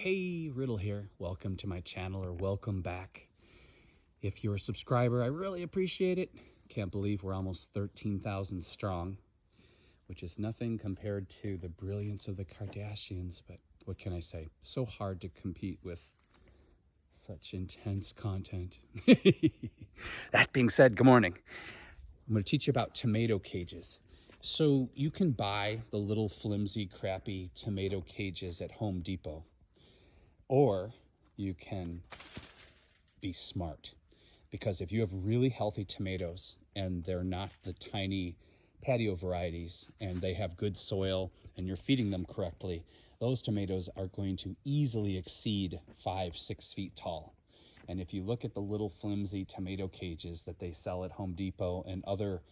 Hey, Riddle here. Welcome to my channel, or welcome back. If you're a subscriber, I really appreciate it. Can't believe we're almost 13,000 strong, which is nothing compared to the brilliance of the Kardashians, but what can I say? So hard to compete with such intense content. That being said, good morning. I'm going to teach you about tomato cages. So you can buy the little flimsy, crappy tomato cages at Home Depot, or you can be smart. Because if you have really healthy tomatoes and they're not the tiny patio varieties and they have good soil and you're feeding them correctly, those tomatoes are going to easily exceed 5-6 feet tall. And if you look at the little flimsy tomato cages that they sell at Home Depot and other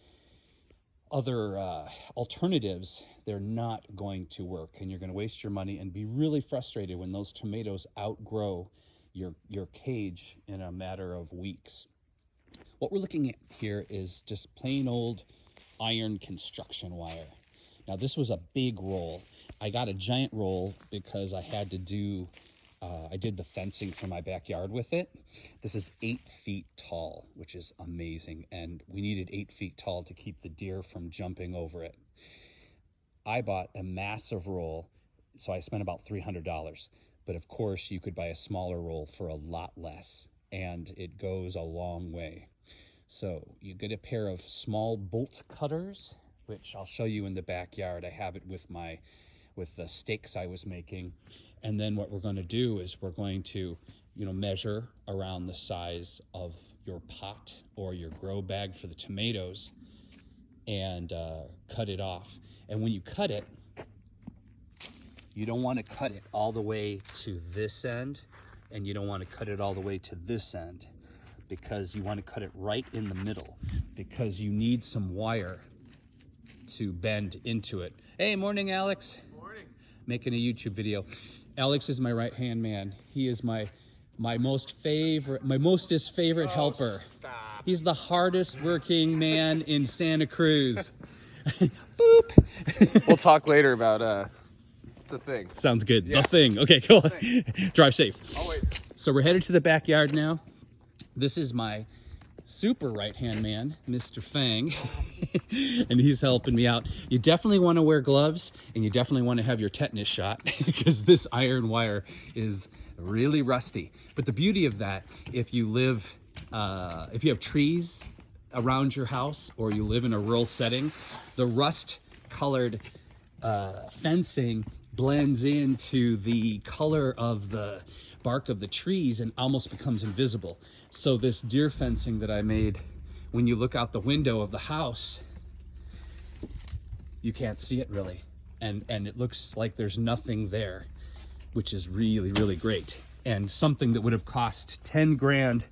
alternatives, they're not going to work, and you're going to waste your money and be really frustrated when those tomatoes outgrow your cage in a matter of weeks. What we're looking at here is just plain old iron construction wire. Now this was a big roll. I got a giant roll because I had to do I did the fencing for my backyard with it. This is 8 feet tall, which is amazing. And we needed 8 feet tall to keep the deer from jumping over it. I bought a massive roll, so I spent about $300. But of course, you could buy a smaller roll for a lot less, and it goes a long way. So you get a pair of small bolt cutters, which I'll show you in the backyard. I have it with the stakes I was making. And then what we're going to do is we're going to, measure around the size of your pot or your grow bag for the tomatoes and cut it off. And when you cut it, you don't want to cut it all the way to this end, and you don't want to cut it all the way to this end, because you want to cut it right in the middle, because you need some wire to bend into it. Hey, morning, Alex. Morning. Making a YouTube video. Alex is my right-hand man. He is my mostest favorite helper. Stop. He's the hardest working man in Santa Cruz. Boop. We'll talk later about the thing. Sounds good. Yeah. The thing. Okay, cool. Drive safe. Always. So we're headed to the backyard now. This is my super right-hand man, Mr. Fang, and he's helping me out. You definitely want to wear gloves, and you definitely want to have your tetanus shot, because this iron wire is really rusty. But the beauty of that, if you have trees around your house, or you live in a rural setting, the rust-colored fencing blends into the color of the bark of the trees and almost becomes invisible. So this deer fencing that I made, when you look out the window of the house, you can't see it really. And it looks like there's nothing there, which is really, really great. And something that would have cost 10 grand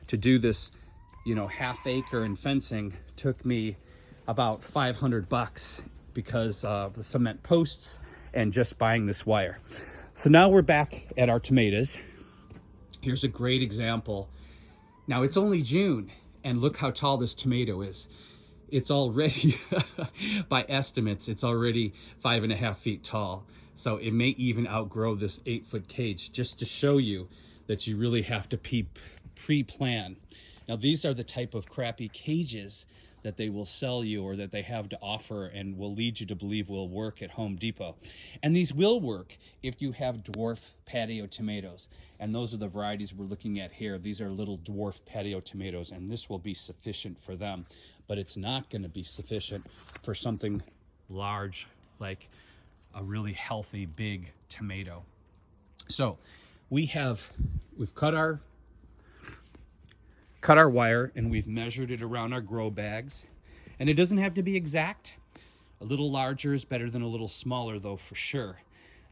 to do this, half acre in fencing took me about 500 bucks because of the cement posts and just buying this wire. So now we're back at our tomatoes. Here's a great example. Now it's only June, and look how tall this tomato is. It's already, by estimates, it's already 5.5 feet tall. So it may even outgrow this 8-foot cage, just to show you that you really have to pre-plan. Now these are the type of crappy cages that they will sell you, or that they have to offer and will lead you to believe will work at Home Depot. And these will work if you have dwarf patio tomatoes. And those are the varieties we're looking at here. These are little dwarf patio tomatoes, and this will be sufficient for them. But it's not going to be sufficient for something large, like a really healthy big tomato. So we've cut our wire, and we've measured it around our grow bags. And it doesn't have to be exact. A little larger is better than a little smaller, though, for sure.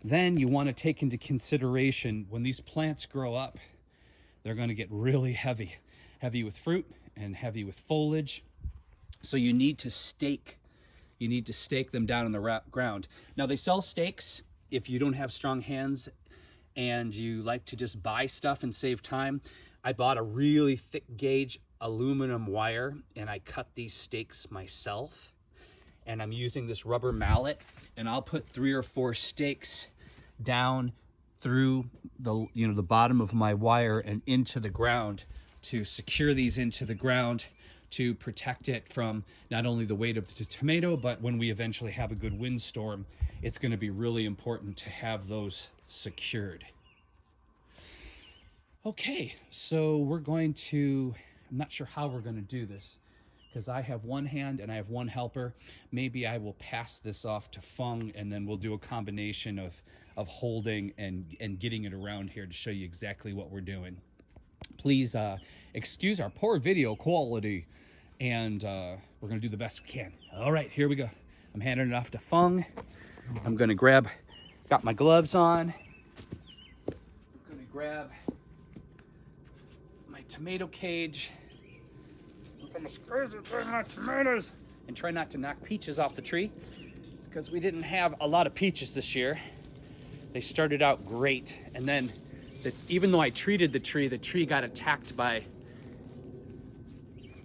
Then you want to take into consideration, when these plants grow up, they're going to get really heavy with fruit and heavy with foliage. So you need to stake them down in the ground. Now they sell stakes if you don't have strong hands and you like to just buy stuff and save time. I bought a really thick gauge aluminum wire, and I cut these stakes myself. And I'm using this rubber mallet, and I'll put 3 or 4 stakes down through the, the bottom of my wire and into the ground to secure these into the ground to protect it from not only the weight of the tomato, but when we eventually have a good windstorm, it's going to be really important to have those secured. Okay, so we're going to, I'm not sure how we're going to do this because I have one hand and I have one helper. Maybe I will pass this off to Fung and then we'll do a combination of holding and getting it around here to show you exactly what we're doing. Please excuse our poor video quality, and we're going to do the best we can. All right, here we go. I'm handing it off to Fung. I'm going to got my gloves on. I'm going to grab my tomato cage. I'm crazy my tomatoes. And try not to knock peaches off the tree because we didn't have a lot of peaches this year. They started out great, and then even though I treated the tree got attacked by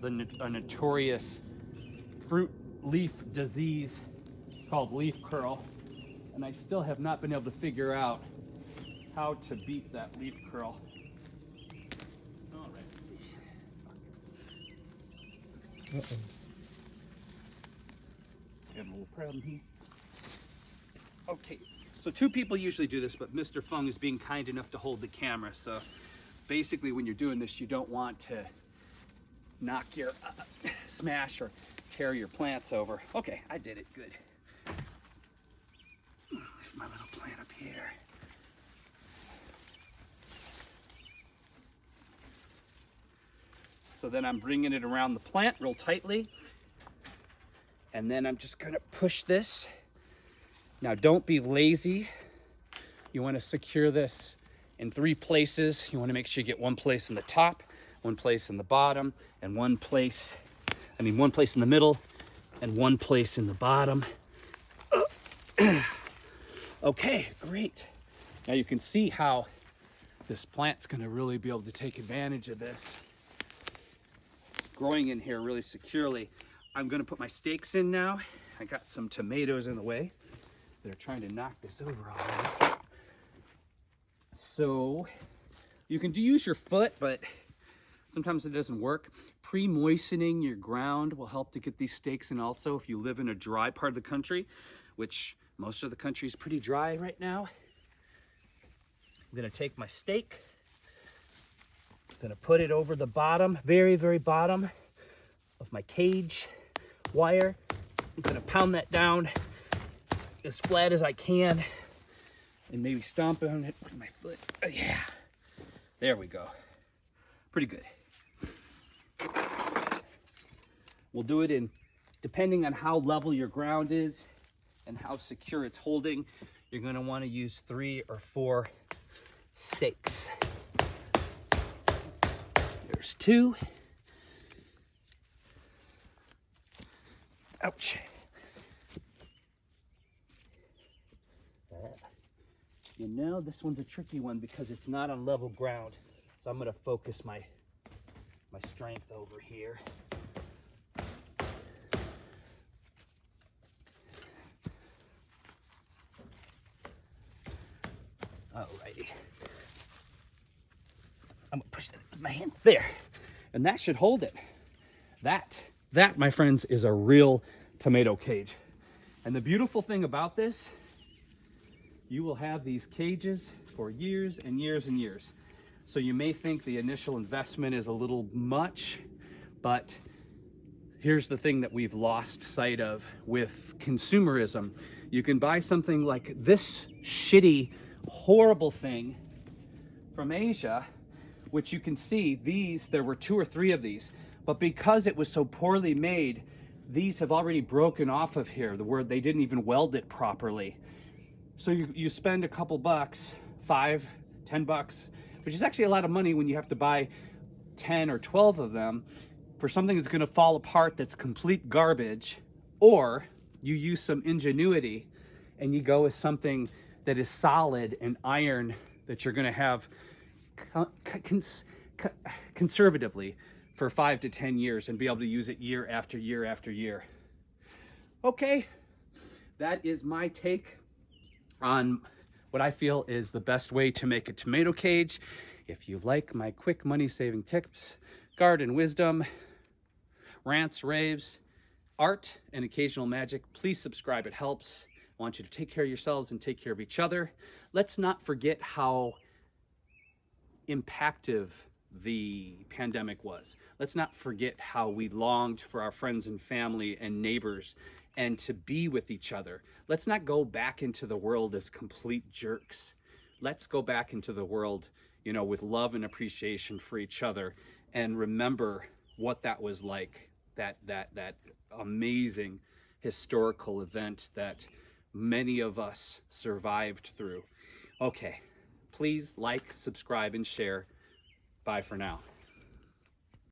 a notorious fruit leaf disease called leaf curl, and I still have not been able to figure out how to beat that leaf curl. All right. Uh-oh. Got a little problem here. Okay. So 2 people usually do this, but Mr. Fung is being kind enough to hold the camera. So basically when you're doing this, you don't want to knock your, smash or tear your plants over. Okay, I did it, good. Lift my little plant up here. So then I'm bringing it around the plant real tightly. And then I'm just gonna push this. Now don't be lazy. You want to secure this in 3 places. You want to make sure you get one place in the top, one place in the bottom, and one place in the middle, and one place in the bottom. Okay, great. Now you can see how this plant's going to really be able to take advantage of this. Growing in here really securely. I'm going to put my stakes in now. I got some tomatoes in the way. They're trying to knock this over already. So you can use your foot, but sometimes it doesn't work. Pre-moistening your ground will help to get these stakes in also if you live in a dry part of the country, which most of the country is pretty dry right now. I'm gonna take my stake. I'm gonna put it over the bottom, very, very bottom of my cage wire. I'm gonna pound that down as flat as I can and maybe stomp on it with my foot. Oh, yeah, there we go. Pretty good. We'll do it in, depending on how level your ground is and how secure it's holding, you're gonna wanna use 3 or 4 stakes. There's 2. Ouch. You know, this one's a tricky one because it's not on level ground. So I'm gonna focus my strength over here. Alrighty. I'm gonna push that with my hand. There. And that should hold it. That, my friends, is a real tomato cage. And the beautiful thing about this, you will have these cages for years and years and years. So you may think the initial investment is a little much, but here's the thing that we've lost sight of with consumerism. You can buy something like this shitty, horrible thing from Asia, which you can see there were 2 or 3 of these, but because it was so poorly made, these have already broken off of here, where they didn't even weld it properly. So you spend a couple bucks, $5, $10, which is actually a lot of money when you have to buy 10 or 12 of them for something that's gonna fall apart that's complete garbage, or you use some ingenuity and you go with something that is solid and iron that you're gonna have conservatively for 5 to 10 years and be able to use it year after year after year. Okay, that is my take on what I feel is the best way to make a tomato cage. If you like my quick money-saving tips, garden wisdom, rants, raves, art, and occasional magic, please subscribe. It helps. I want you to take care of yourselves and take care of each other. Let's not forget how impactive the pandemic was. Let's not forget how we longed for our friends and family and neighbors and to be with each other. Let's not go back into the world as complete jerks. Let's go back into the world, with love and appreciation for each other, and remember what that was like, that amazing historical event that many of us survived through. Okay, please like, subscribe, and share. Bye for now.